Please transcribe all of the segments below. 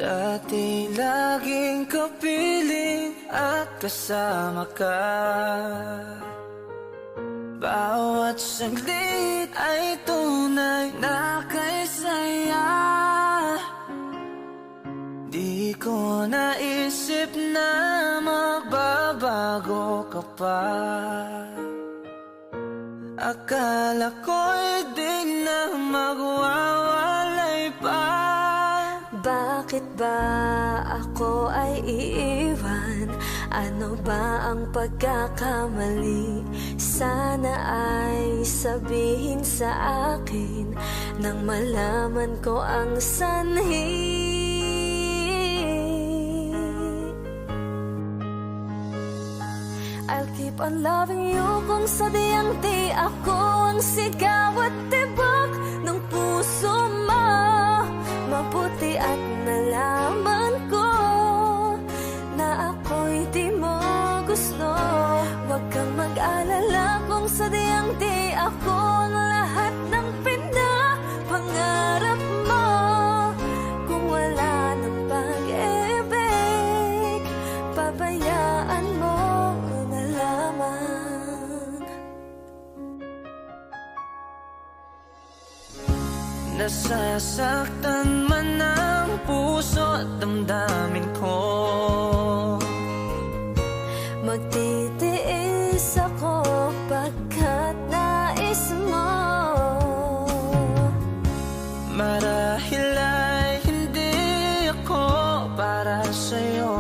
Dati laging kapiling at kasama ka. Bawat saglit ay tunay na kay saya. Di ko naisip na magbabago ka pa. Akala ko'y di na magwawalay pa. Bakit ba ako ay iiwan? Ano ba ang pagkakamali? Sana ay sabihin sa akin nang malaman ko ang sanhi. I'll keep on loving you kung sadyang di ako ang sigaw at tibok ng puso mo. Mabuti at nalaman ko na ako'y di mo gusto. Huwag kang mag-alala kung sadyang di ako ang lahat ng pinapangarap mo. Kung wala ng pag-ibig, pabayaan mo na lamang. Nasasaktan man ang puso at damdamin ko. Magtitiis ako pagkat nais mo. Marahil ay hindi ako para sa'yo.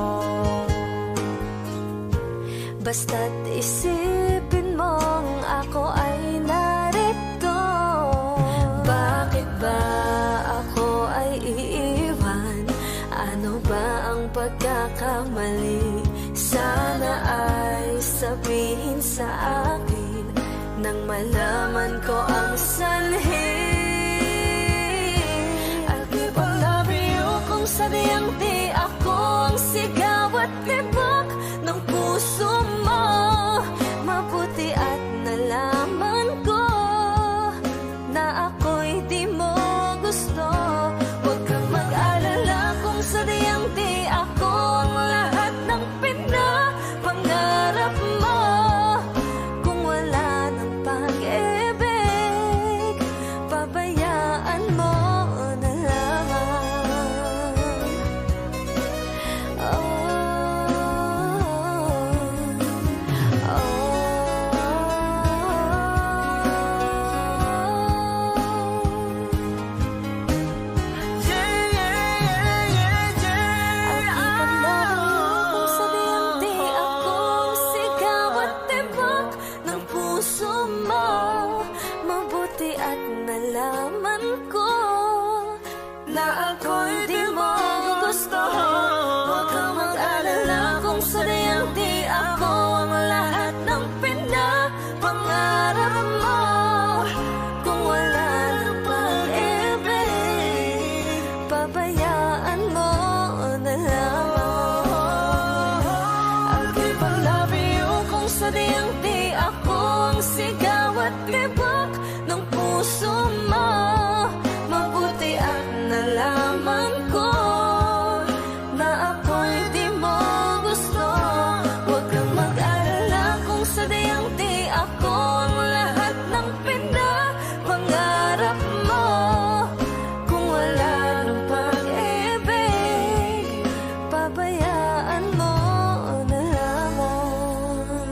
Basta't isipin mong ako ay narito. Bakit ba ako ay iiwan? Ano ba ang pagkakamali? Sana ay sabihin sa akin nang malaman ko ang sanhi. I'll keep on loving you kung sadyang di ako ang sigaw at tibok ng puso mo. Mabuti at nalaman ko na ako'y di mo gusto. Huwag kang mag-alala kung sadyang di ako ang lahat ng pinapangarap mo. Kung wala ng pag-ibig, pabayaan mo na lamang. Mabuti at nalaman ko na ako'y di mo gusto. Huwag kang mag-alala kung sadyang di ako ang lahat ng pinapangarap mo. Kung wala ng pag-ibig, pabayaan mo na lamang. I'll keep on loving you kung sadyang di ako ang sigaw at tibok ng puso mo. Mabuti at nalaman ko na ako'y di mo gusto. Huwag kang mag-alala kung sadyang di ako ang lahat ng pinapangarap mo. Kung wala ng pag-ibig, pabayaan mo na lamang.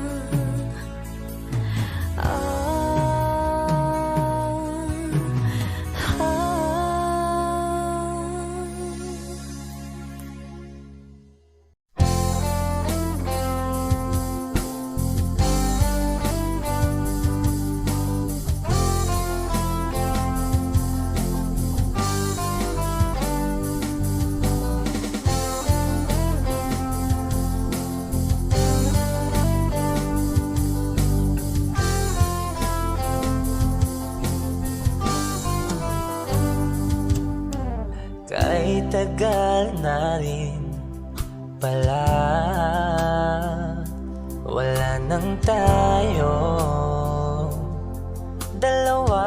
Kay tagal na rin pala, wala nang tayo dalawa.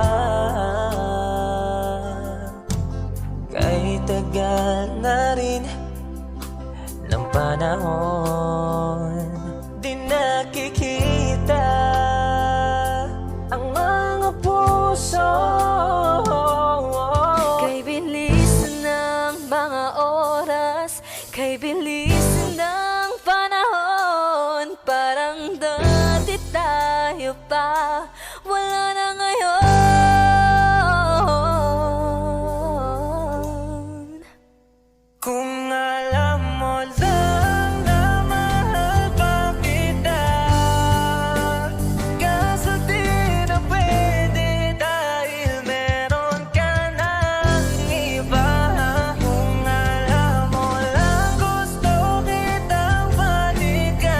Kay May tagal na rin ng panahon, di nakikita ang mga puso. Kay bilis ng mga oras, kay bilis ng panahon, parang dati tayo pa, wala na ngayon. Kung alam mo lang na mahal pa kita, kaso di na pwede dahil meron ka ng iba. Kung alam mo lang gusto kitang balikan,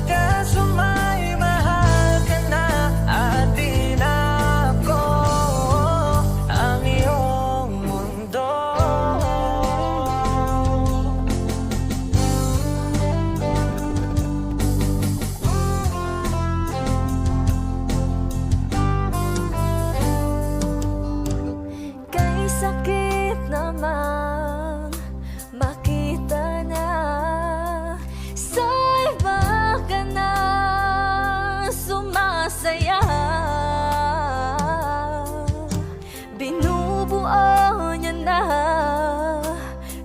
kaso may mahal ka na at di na ako ang iyong mundo. Kay sakit namang makita na sa iba ka na sumasaya. Binubuo niya na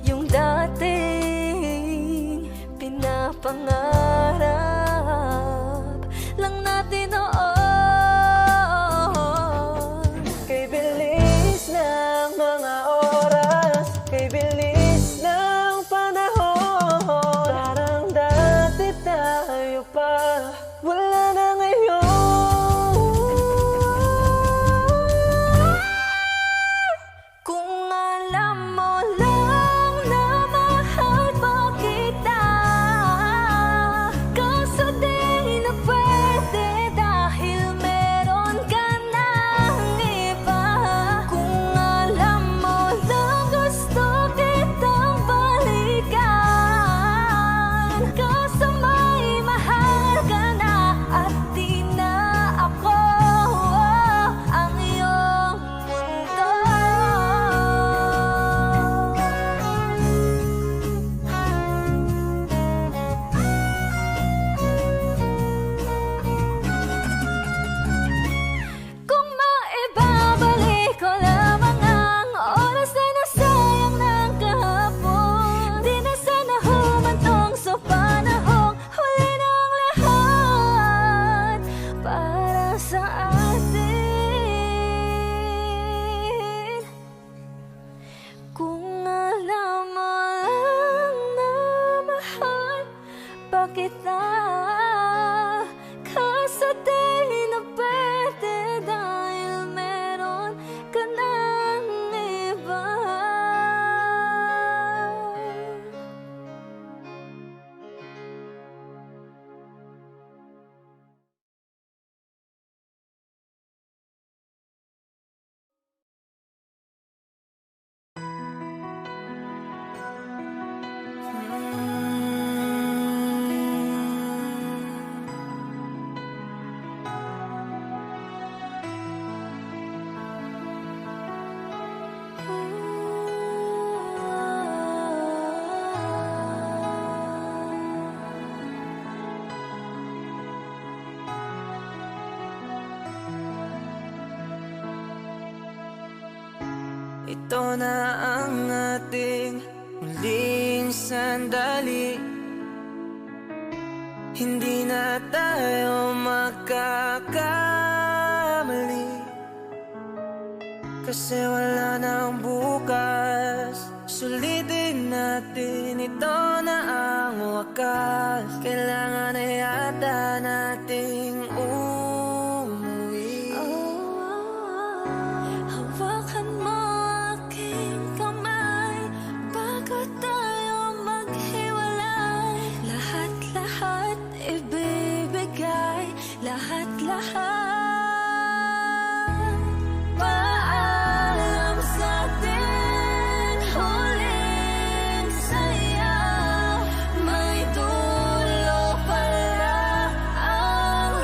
yung dating pinapangarap lang natin noon. Kay bilis ng mga oras, kay bilis ng panahon, parang dati tayo pa, wala na ngayon. Kung alam mo lang na mahal pa kita, kaso di na pwede dahil meron ka ng iba. Kung alam mo lang gusto kitang balikan, kaso may mahal ka na at di na ako ang iyong mundo. Kung maibabalik ko lamang ang oras na nasayang ng kahapon, di na sana humantong sa panahong huli ng lahat para sa atin. Kung alam mo lang na mahal pa kita, kaso di na pwede dahil meron ka ng iba. Ito na ang ating muling sandali, hindi na tayo magkakamali, kasi wala nang bukas. Sulitin natin, ito na ang wakas. Kailangan na yata nating umuwi. Hawakan mo aking kamay bago tayo maghiwalay. Lahat-lahat ibibigay, lahat-lahat. Paalam sa atin, huling saya. May dulo pala ang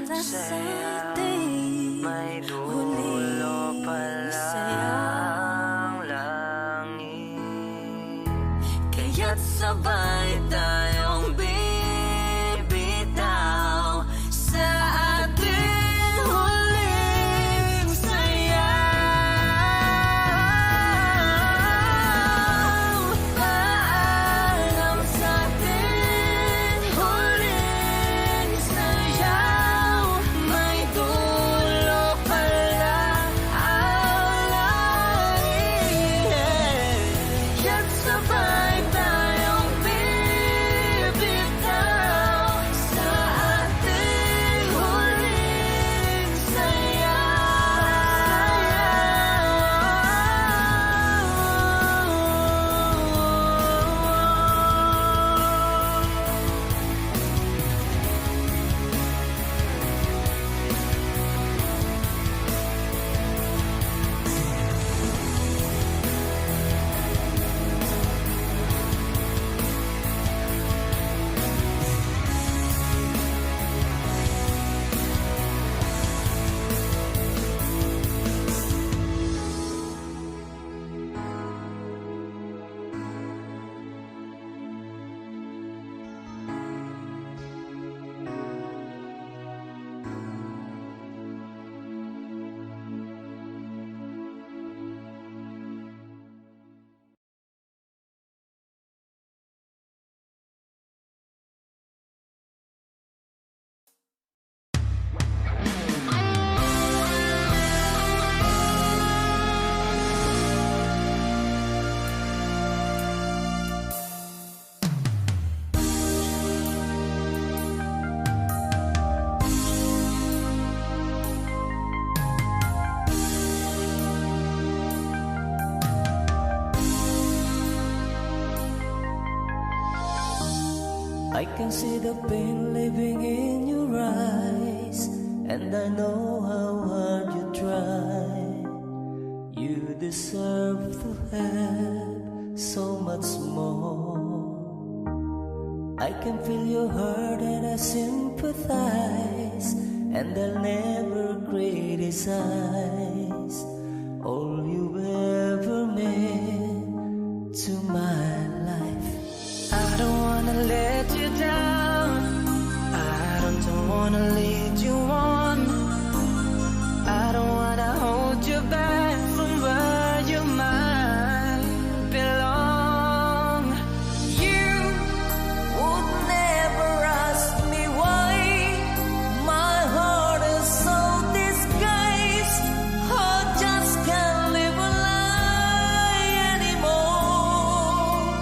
para sa ating may huling dulo pala saya. ang langit. Kaya't sabay tayong bibitaw sa ating huling sayaw. Paalam sa ating huling sayaw. May dulo pala ang langit. Kaya't sabay tayong bibitaw sa ating huling sayaw. I can see the pain living in your eyes, and I know how hard you try. You deserve to have so much more. I can feel your heart and I sympathize, and I'll never criticize all you ever meant to my life. I don't wanna let you down, I don't wanna lead you on, I don't wanna hold you back from where you might belong. You would never ask me why my heart is so disguised. I just can't live a lie anymore.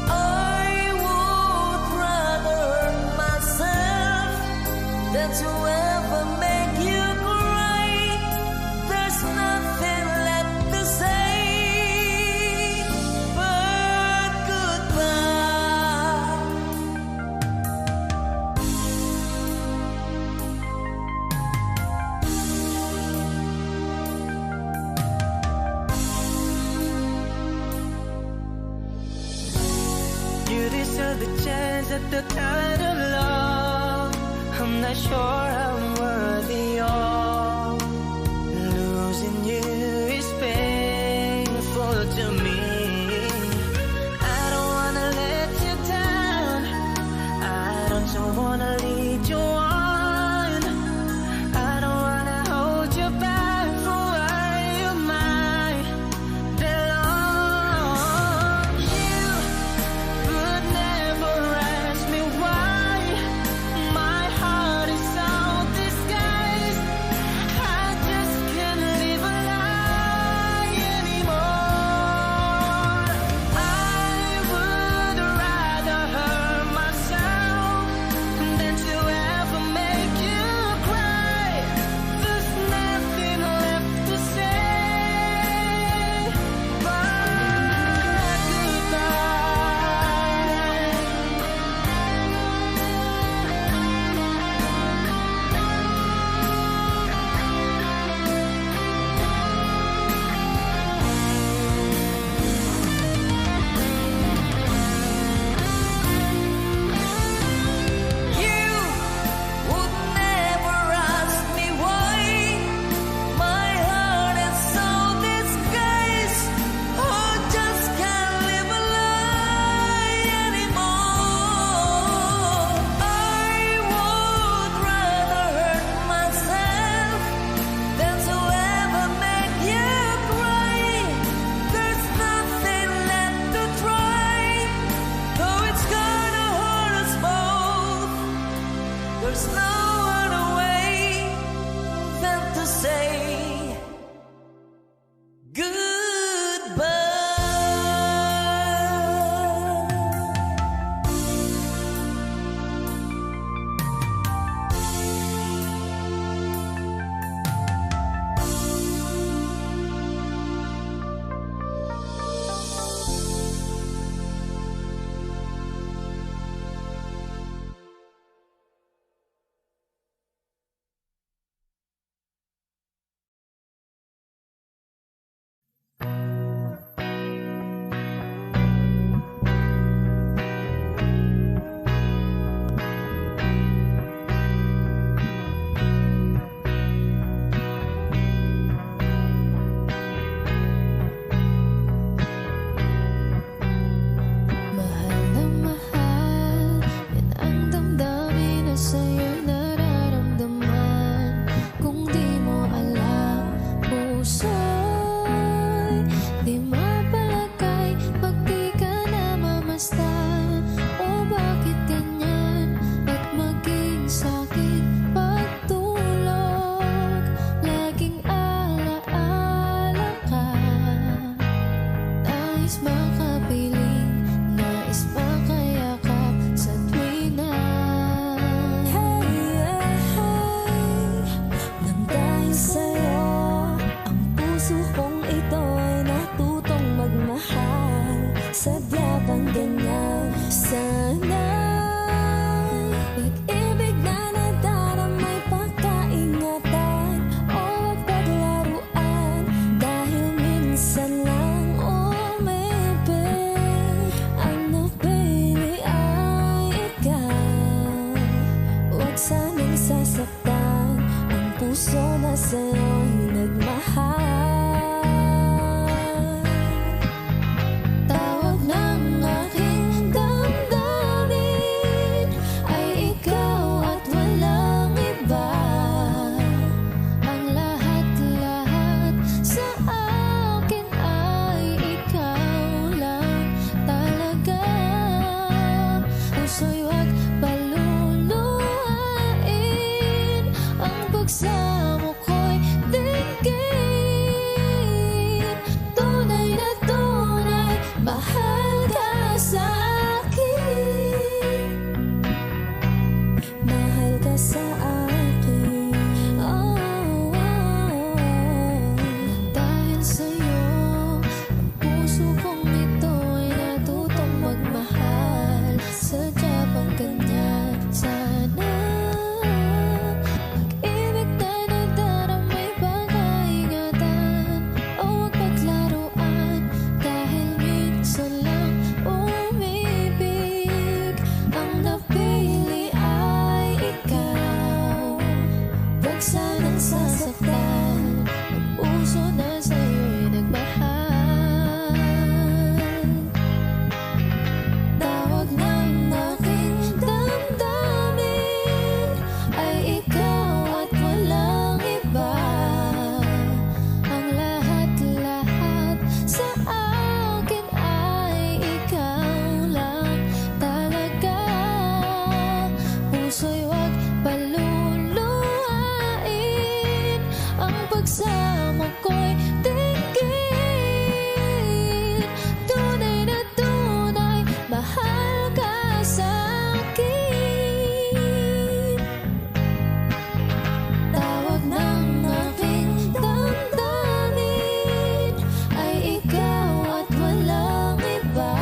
I would rather hurt myself than to ever make you cry. There's nothing left to say but goodbye. You deserve the chance at the kind of love I'm not sure I'm worthy of. Losing you is painful to me. I don't wanna let you down, I don't wanna lead you on, I don't wanna hold you back from where you might belong. You would never ask me why my heart is so sa'yo'y nagmahal. Tawag ng aking damdamin ay ikaw at walang iba. Ang lahat-lahat sa akin ay ikaw lang talaga. Puso'y huwag paluluhain, ang pagsamo ko'y dinggin. Tunay na tunay, mahal ka sa akin. Mahal ka sa akin. Oh, oh, oh. Dahil sa'yo, ang puso kong ito ay natutong magmahal. Sadya bang ganyan sana? Pag-ibig tayo nagdaramay, baka ingatan o huwag paglaruan. Dahil minsan lang umibig, ang napili ay ikaw. Huwag sanang sasaktan ang puso na sa'yo'y nagmahal. Tawag ng aking damdamin ay ikaw at walang iba. Ang lahat-lahat sa akin ay ikaw lang talaga. Puso'y huwag paluluhain, ang pagsamo ko'y dinggin. Tunay na tunay, mahal ka sa akin. Tawag ng aking damdamin ay ikaw at walang iba.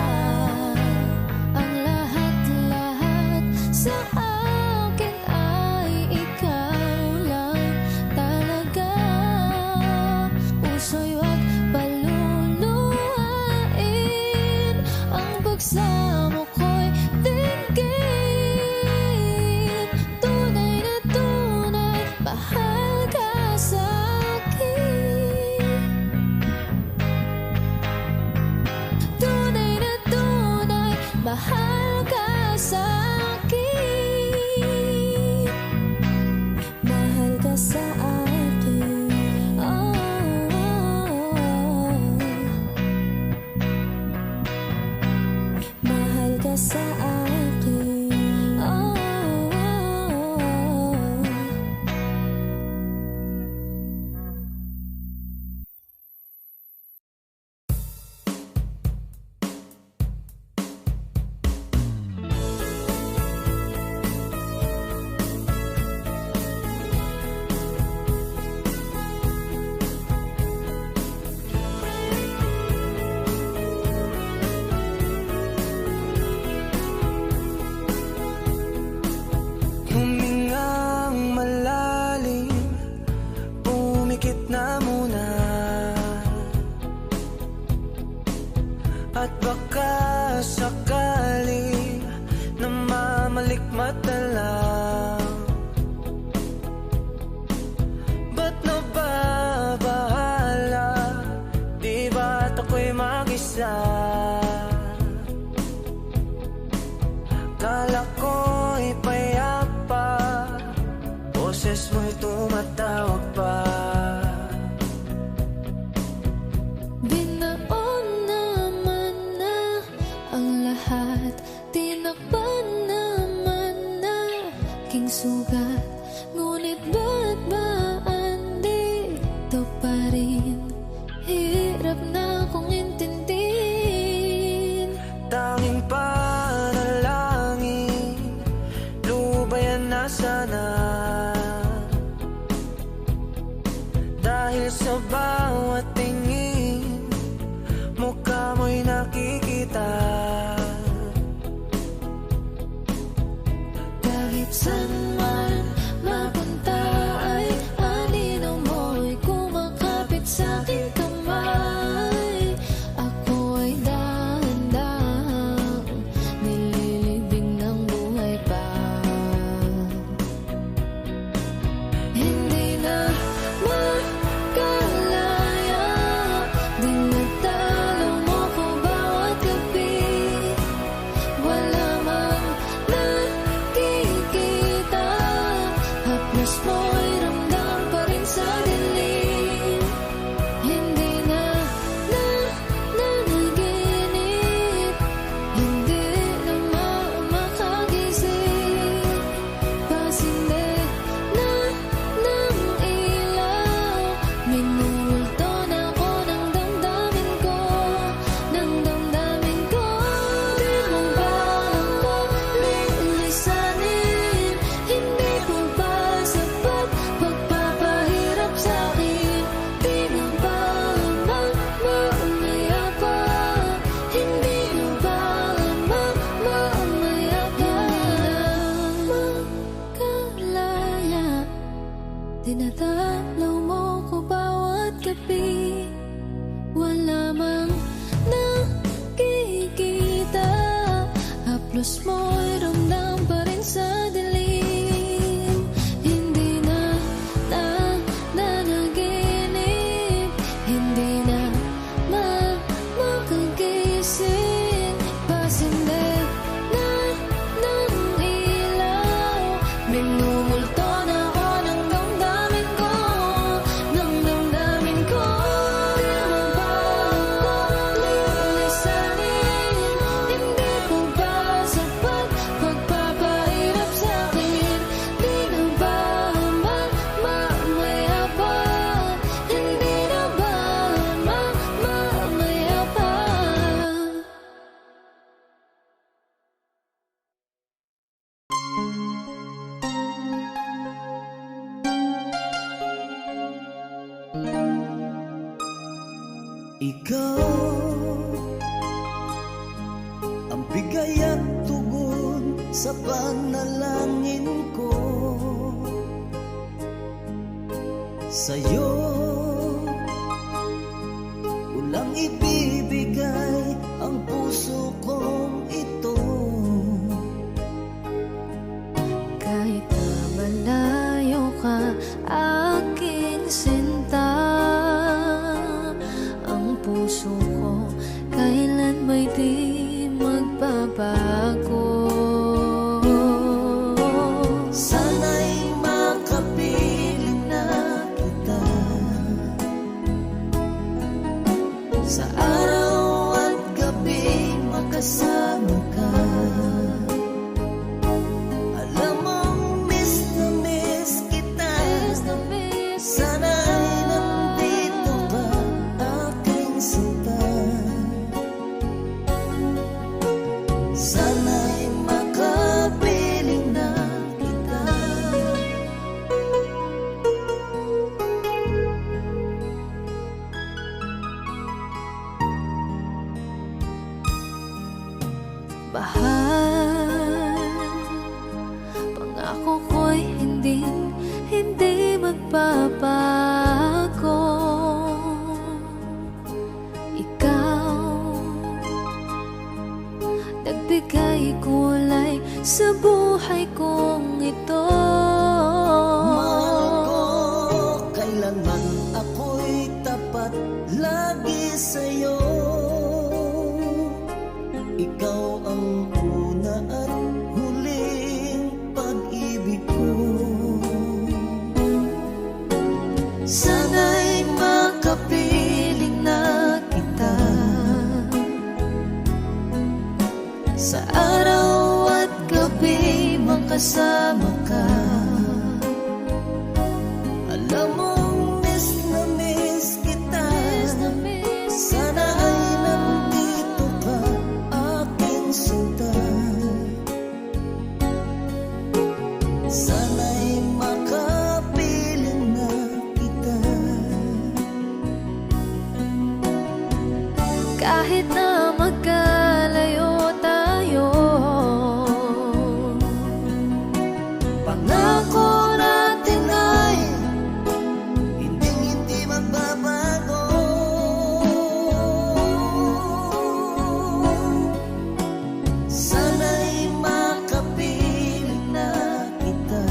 Ang lahat-lahat sa akin ay ikaw lang talaga. Puso'y huwag paluluhain, ang pagsamo ko'y dinggin. Tunay na tunay, mahal ka sa akin. Tunay na tunay, mahal ka sa akin. Mahal ka sa akin. Oh, oh, oh. Mahal ka sa akin. Oh, oh, oh. Humingang malalim, pumikit na muna. At baka sakali namamalikmat na lang. Ba't nababahala? Di ba't ako'y mag-isa? Kala ko'y payapa, boses mo'y tumatawag pa. Binaon naman na ang lahat, tinakpan naman na aking sugat. Ngunit ba't ba andito pa rin? Hirap na akong intindihin. Tanging panalangin, lubayan na sana. mo'y ramdam pa rin sa dilim. Hindi na nanaginip, hindi na makagising. Pasinde na ng ilaw, minulto na ako ng damdamin ko, ng damdamin ko. Di mo ba ako lilisanin? Hindi ko ba sapat pagpapahirap sa'kin? Di mo ba mamaya pa? Hindi mo ba mamaya pa? Makalaya, tinataplow mo ko bawat gabi. Wala mang nakikita, haplos mo'y ramdam pa rin sa dilim. Hindi na nanaginip, hindi na makagising. Pasinde na ng ilaw, minumulto na ako ng damdamin ko, ng damdamin ko. Di mo ba ako lilisanin? Hindi ko ba sapat pagpapahirap sa'kin? Di na ba mamaya pa? Hindi na ba mamaya pa? Ikaw ang bigay at tugon sa panalangin ko. Sa'yo ulang ibibigay ang puso kong ito. Kahit na malayo ka, aking sinta, ang puso ko kailan may di magbabago. Sana'y makapiling na kita sa araw at gabi, makasama ka. Alam mong miss na miss kita. Sana'y nandito ka, aking sinta. Sana'y makapiling na kita. Bahal, pangako ko'y hindi magbabago. Ikaw, nagbigay kulay sa buhay kong ito. Mahal ko, kailanman ako'y tapat lagi sa'yo. Ikaw ang una at huling pag-ibig ko. Sana'y makapiling na kita sa araw at gabi, makasama ka. Alam mong miss na miss kita. Sana ay nandito ka, aking sinta. Sana'y makapiling na kita. Kahit na magkalayo tayo, Pangako natin ay hindi magbabago. Sana'y makapiling na kita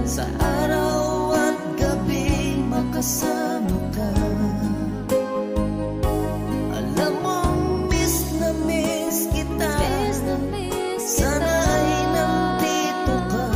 sa araw at gabi, makasama ka. Alam mong miss na miss kita. Sana ay nandito ka,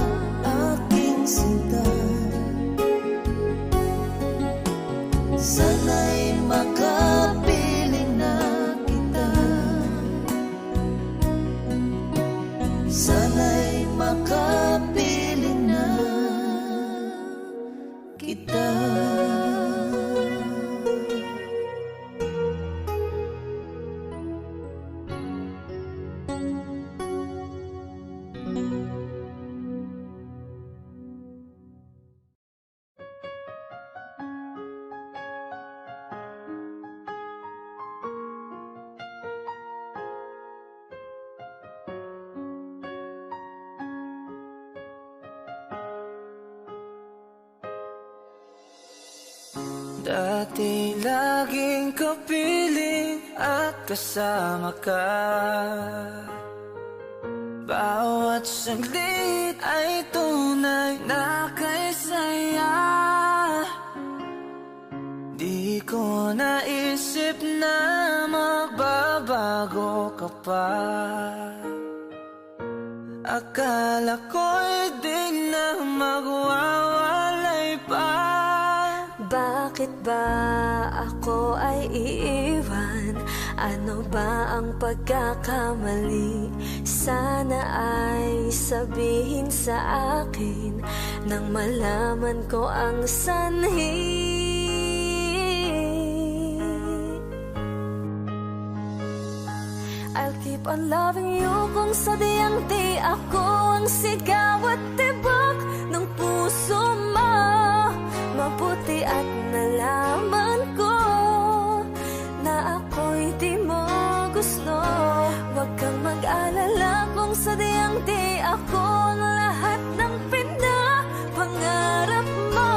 Dati laging kapiling at kasama ka. Bawat saglit ay tunay na kay saya. Di ko naisip na magbabago ka pa. Akala ko'y di na magwawalay pa. Bakit ba ako ay iiwan? Ano ba ang pagkakamali? Sana ay sabihin sa akin nang malaman ko ang sanhi. I'll keep on loving you kung sadyang di ako ang sigaw at tibok ng puso mo. Mabuti at nalaman ko na ako'y di mo gusto. Huwag kang mag-alala kung sadyang di ako ang lahat ng pinapangarap mo.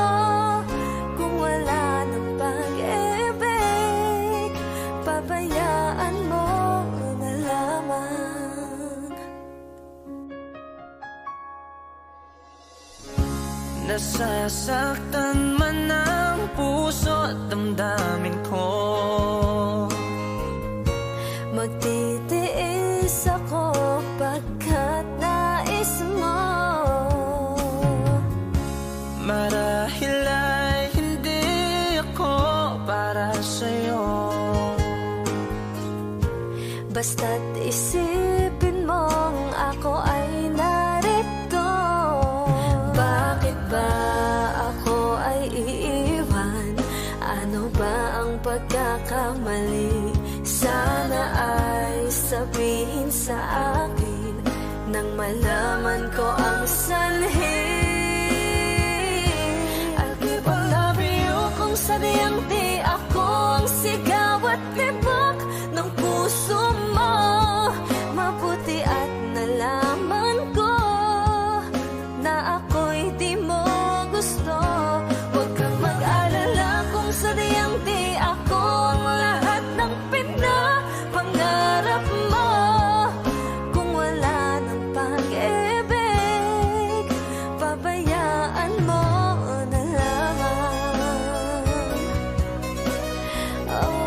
Kung wala ng pag-ibig, pabayaan mo na lamang. Nasasaktan man ang puso at damdamin ko. Magtitiis ako pagkat nais mo. Marahil ay hindi ako para sa'yo. Basta't isipin mong ako ay narito. Bakit ba ako ay iiwan? Ano ba ang pagkakamali? Sana ay sabihin sa akin nang malaman ko ang sanhi. I'll keep on loving you kung sadyang di ako ang sigaw at tibok ng puso mo. Mabuti at nalaman ko na ako'y di mo gusto. Huwag kang mag-alala kung sadyang di ako ang lahat ng pinapangarap mo. Kung wala ng pag-ibig, pabayaan mo na lamang. Oh,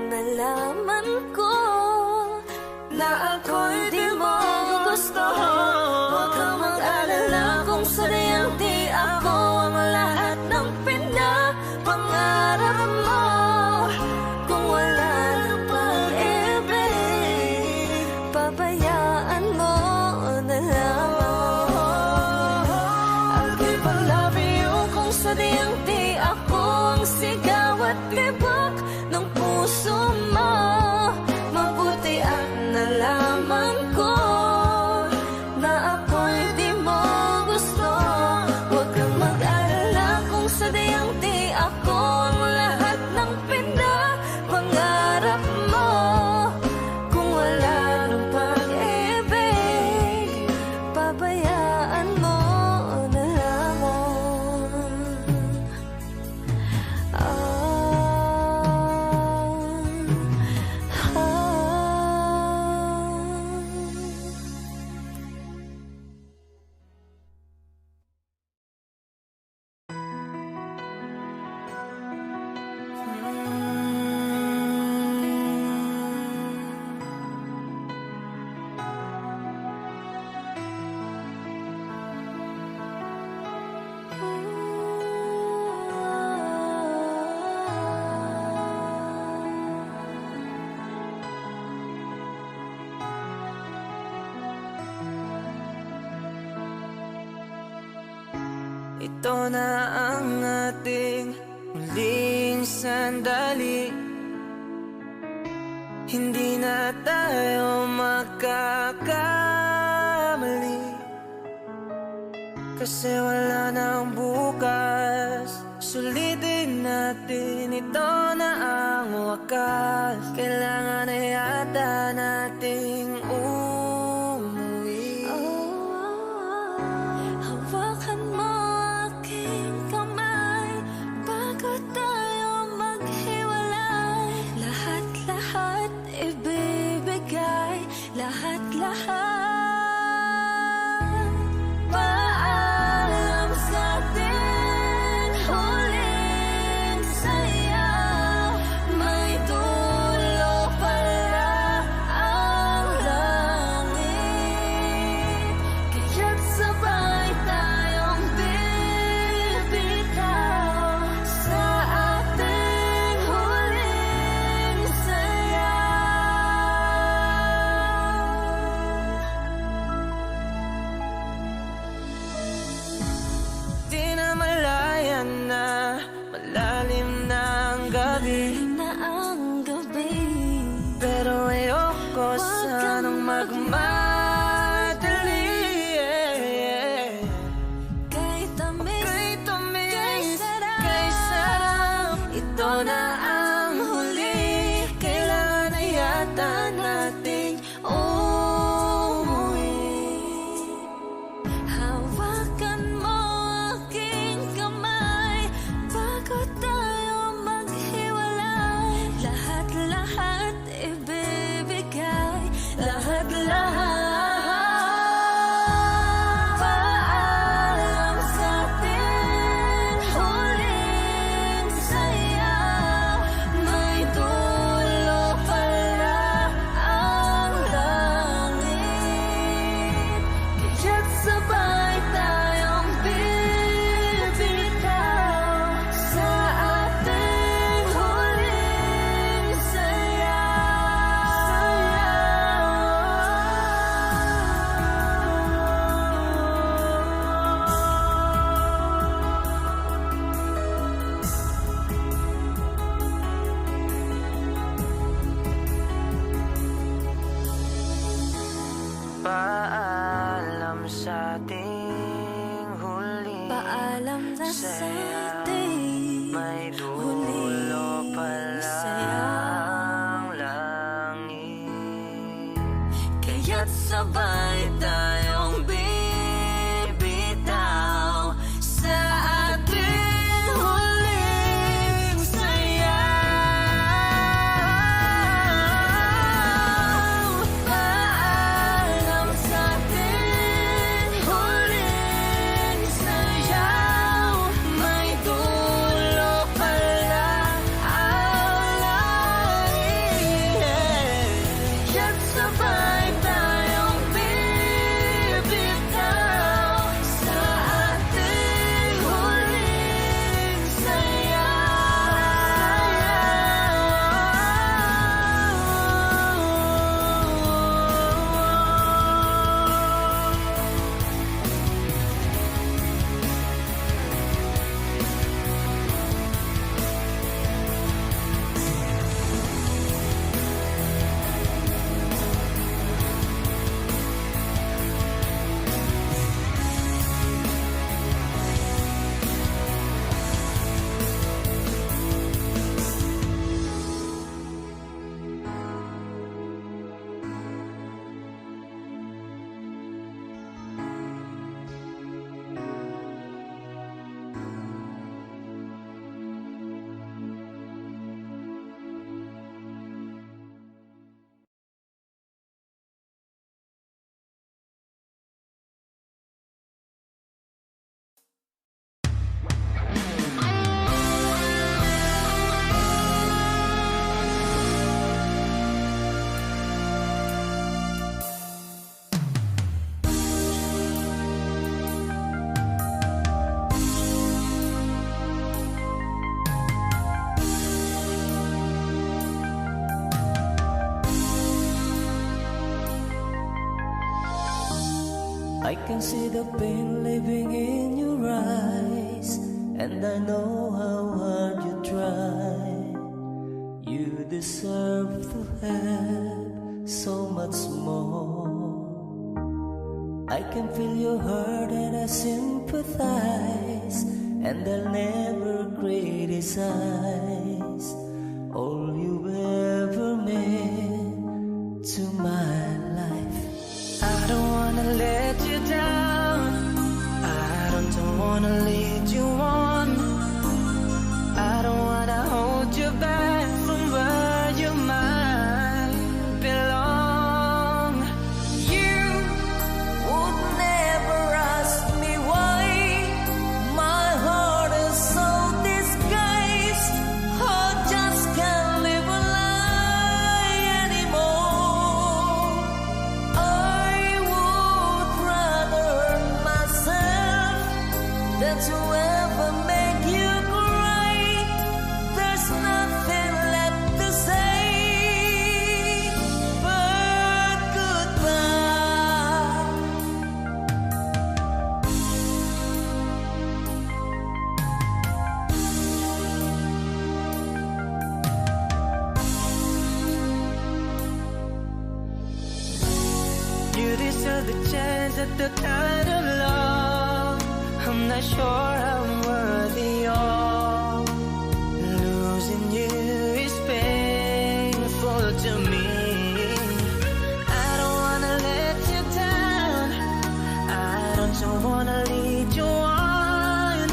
nalaman ko na ako'y di mo gusto. Huwag kang mag-alala kung sadyang di ako ang lahat ng pinapangarap mo. Kung wala ng pag-ibig, pabayaan mo na lamang. I'll keep on loving you kung sadyang di ako ang sigaw at tibok ng puso mo. Mabuti at nalaman ko na ako'y di mo gusto. Huwag kang mag-alala kung sadyang di ako ang lahat ng pinapangarap mo. Kung wala ng pag-ibig, pabayaan mo na lamang. Ito na ang ating muling sandali. Hindi na tayo magkakamali. kasi wala nang bukas. Sulitin natin, ito na ang wakas. Kailangan na yata nating umuwi. Hawakan mo aking kamay bago tayo maghiwalay. Lahat-lahat ibibigay, lahat-lahat. Paalam sa ating huling saya. May dulo pala ang langit, kaya't sabay tayong bibitaw sa ating huling saya. Di na malayan na, malalim na ang gabi. Na ang gabi, Pero ayoko sanang magmadali. kay tamis, Kay tamis, kay sarap. kay sarap. Ito na ang huli. Kailangan na yata nating umuwi. Hawakan mo aking kamay bago tayo maghiwalay. Lahat-lahat ibibigay, lahat-lahat. Paalam sa ating huling saya. May dulo pala ang langit, kaya't sabay tayong bibitaw sa ating huling saya. Paalam sa ating huli. Paalam na sa Saya, ating may huling dulo pala saya. ang langit, Kaya't sabay tayong bibitaw sa ating huling saya. Paalam sa ating huling saya. May dulo pala ang langit, kaya't sabay tayong bibitaw sa ating huling saya. I can see the pain living in your eyes, and I know how hard you try. You deserve to have so much more. I can feel your hurt and I sympathize, and I'll never criticize all you ever meant to my life. I don't wanna let you down, I don't wanna lead you on, I don't wanna hold you back from where you might belong. You would never ask me why my heart is so disguised. I just can't live a lie anymore. I would rather hurt myself than to ever make you cry. There's nothing left to say but goodbye. You deserve the chance at the kind of love I'm not sure I'm worthy of. Losing you is painful to me. I don't wanna let you down, I don't wanna lead you on,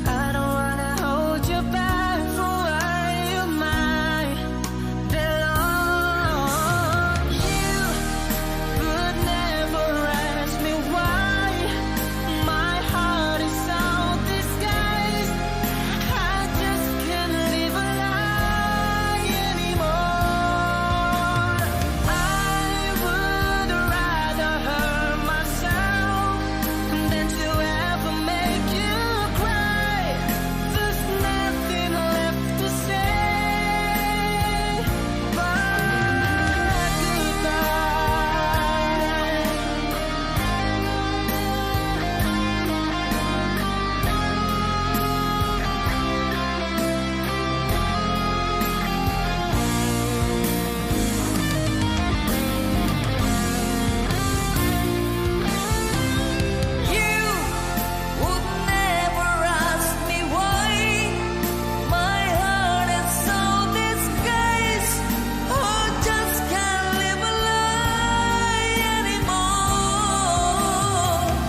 I don't wanna hold you back from where you might belong. You would never ask me why my heart is so disguised. I just can't live a lie anymore. I would rather hurt myself than to ever make you cry. There's nothing left to say but You would never ask me why my heart is so disguised. I just can't live a lie anymore.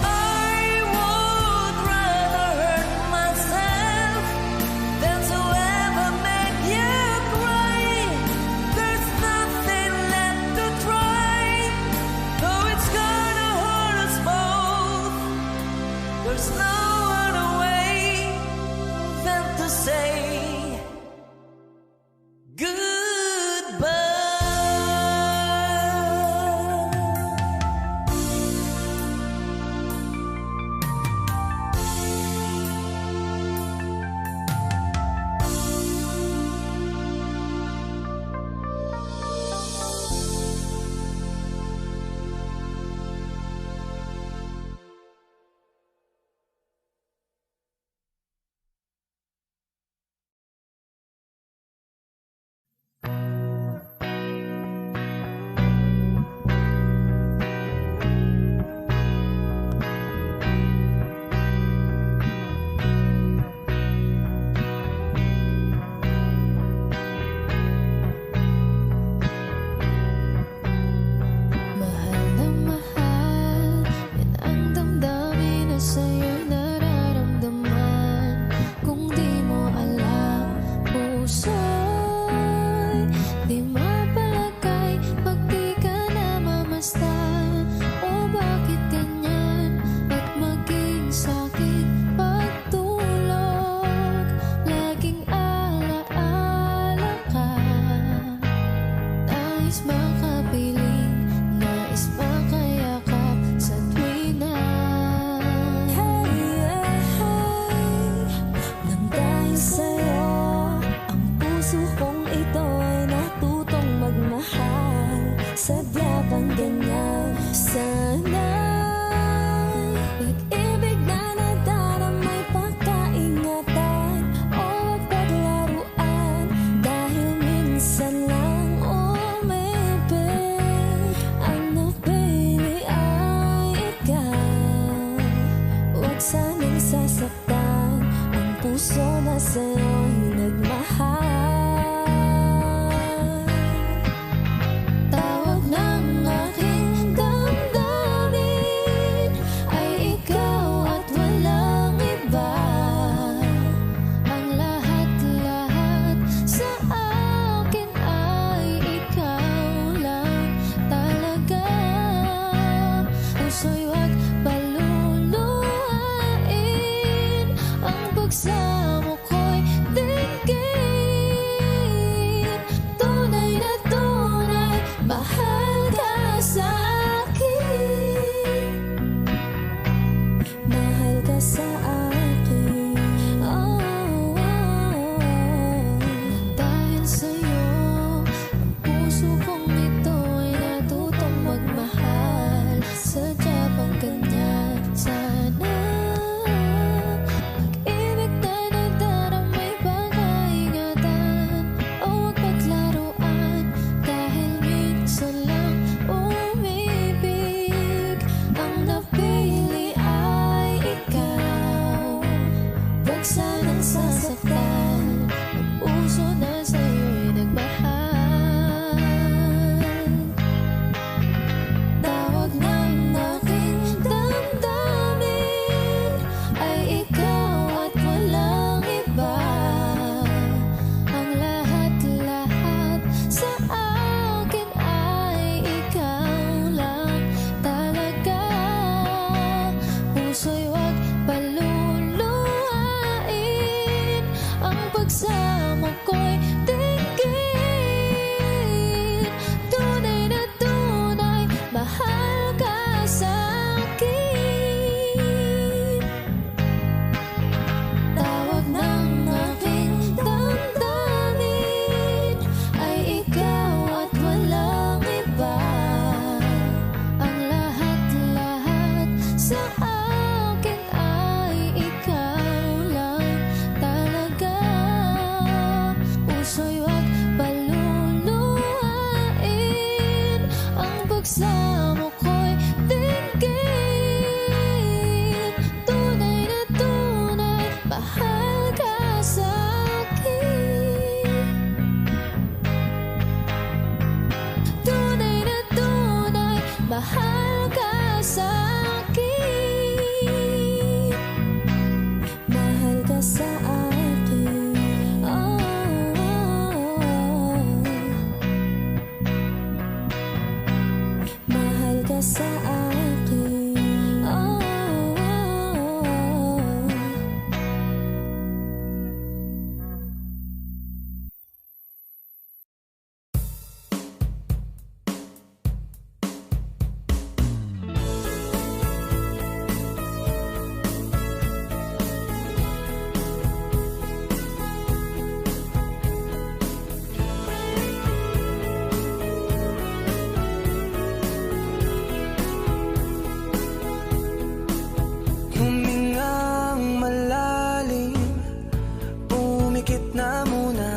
I would rather hurt myself than to ever make you cry. There's nothing left to try, though it's gonna hurt us both. There's no other way than to say goodbye. Mahal na mahal, yan ang damdamin na sa'yo'y nararamdaman. Kung di mo alam, puso'y di mapalagay pag di ka namamasdan. O bakit ganyan at maging sakit pagtulog? Laging alaala ka, nais makapiling, nais makayakap sa tuwina. Nang dahil sa'yo, ang puso kong ito'y natutong magmahal. Sadya bang ganyan? Sana'y pag-ibig na nadaramay pagkaingatan o wag paglaruan. Dahil minsan lang may mahal ka sa akin, mahal ka sa akin, oh, mahal ka sa akin, oh. Humingang malalim, pumikit na muna,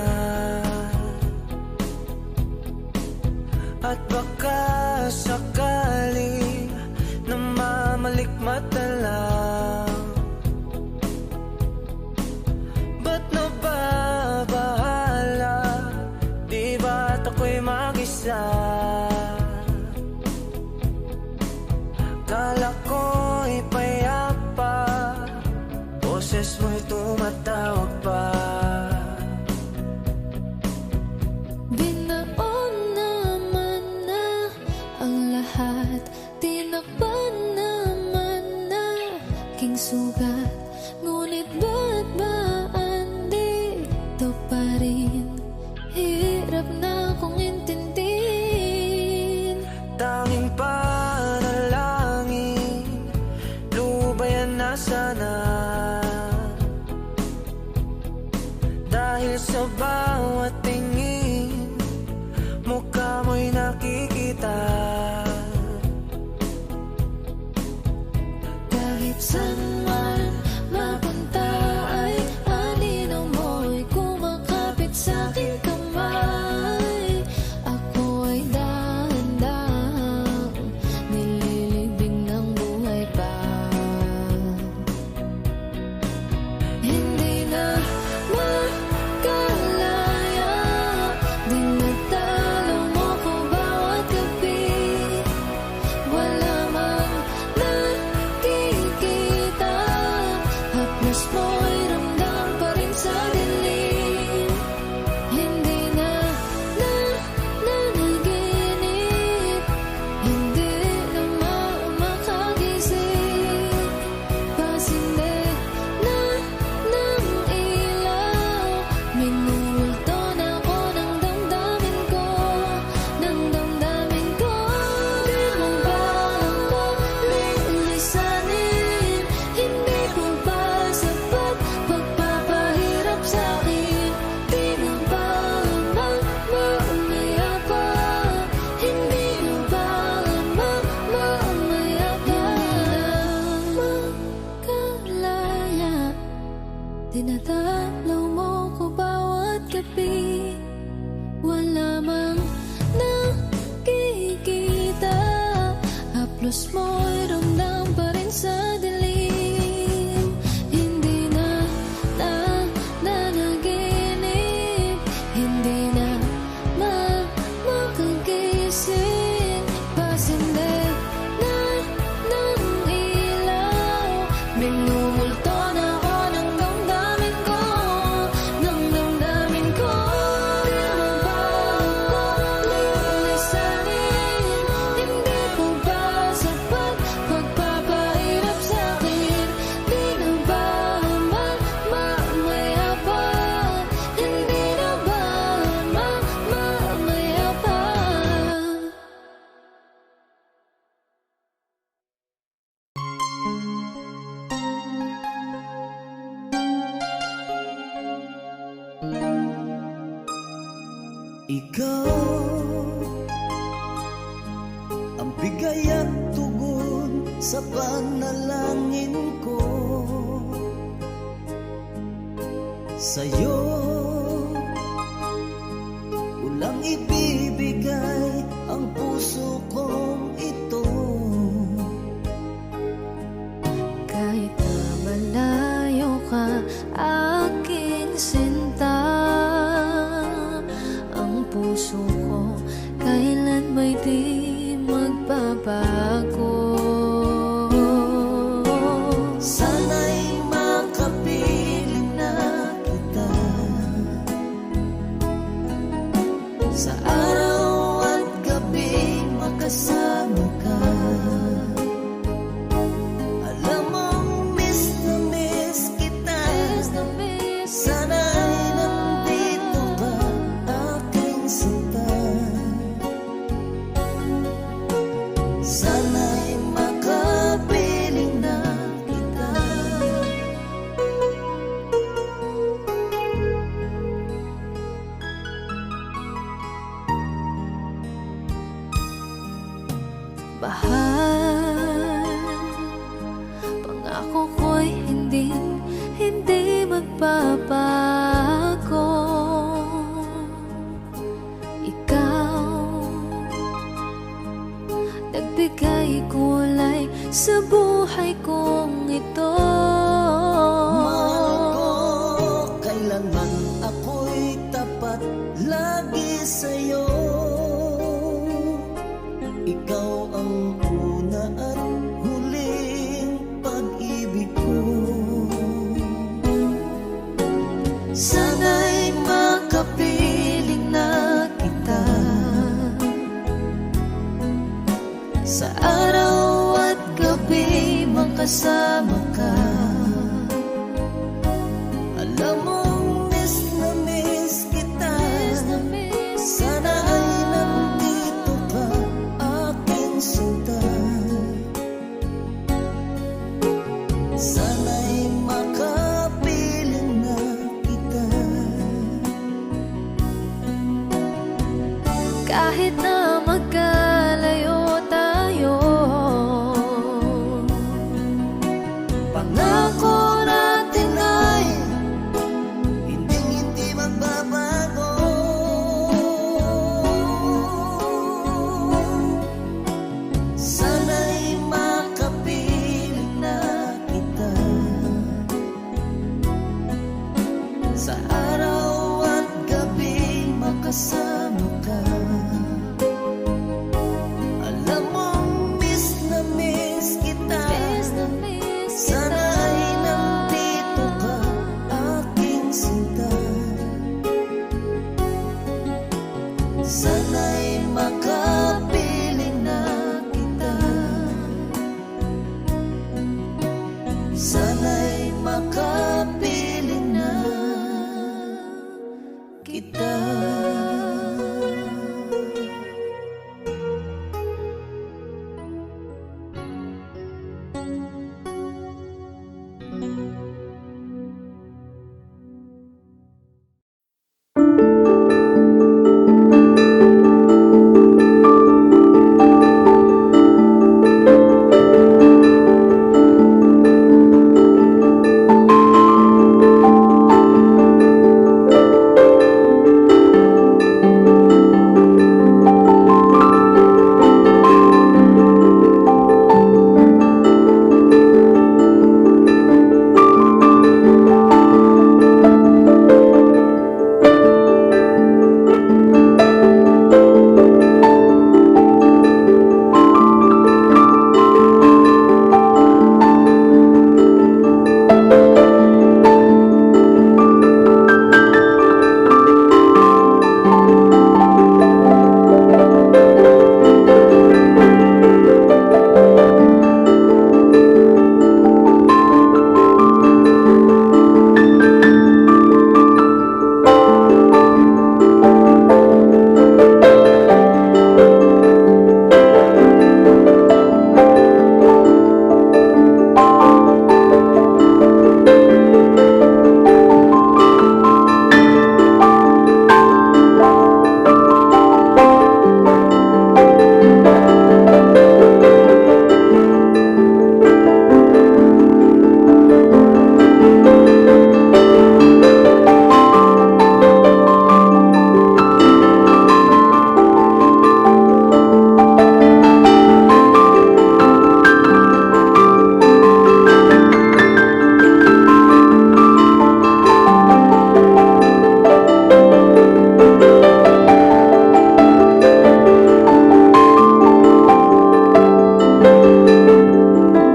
at baka sakali namamalikmata lang. Ba't nababahala? Di ba't ako'y mag-isa? Kala ko'y payapa, boses mo'y tumatawag pa. Binaon naman na ang lahat, tinakpan naman na king sugat. Ngunit ba't ba andito pa rin? Hirap na kong intindihin. Tanging panalangin, lubayan na sana. Dahil sa bawat tingin, mukha mo'y nakikita. Kahit saan man mapunta ay anino mo'y kumakapit sa'king kamay. Ako ay dahan-dahang nililibing ng buhay pa. Hindi na makalaya, dinadalaw mo ko bawat gabi. Wala mang nakikita, haplos mo'y ramdam pa rin sa dilim. Hindi na nanaginip, hindi na makagising. Pasinde na ng ilaw, minulto na ako ng damdamin ko, ng damdamin ko. Di mo ba ako lilisanin? Hindi ko ba sapat pagpapahirap sa'kin? Di na ba mamamaya pa? Hindi na ba mamamaya pa? Makalaya, dinadalaw mo ko bawat gabi. Wala mang nakikita, haplos mo'y ramdam pa rin sa dilim. Hindi na nanaginip, hindi na makagising. Pasinde na ng ilaw, minumulto na ako ng damdamin ko, ng damdamin ko. Di mo ba ako lilisanin? Hindi ko ba sapat pagpapahirap sa'kin? Di na ba mamamaya pa? Hindi na ba mamamaya pa? Ikaw ang bigay at tugon sa panalangin ko. Sa'yo ulang ibibigay ang puso kong ito. Kahit na malayo ka, aking sinta, ang puso ko kailan may di magbabago. makasama ka. Alam mong miss na miss kita. Sana'y nandito ka, aking sinta. Sana'y makapiling na kita. Mahal, pangako ko'y hindi magbabago. Ikaw, nagbigay kulay sa buhay kong ito. Mahal ko, kailanman ako'y tapat lagi sa'yo. Ikaw ang una at huling pag-ibig ko. Sana'y makapiling na kita sa araw at gabi makasama ka. Alam mong miss na miss kita. Sana ay nandito ka, aking sinta. Sana'y makapiling na kita. Kahit na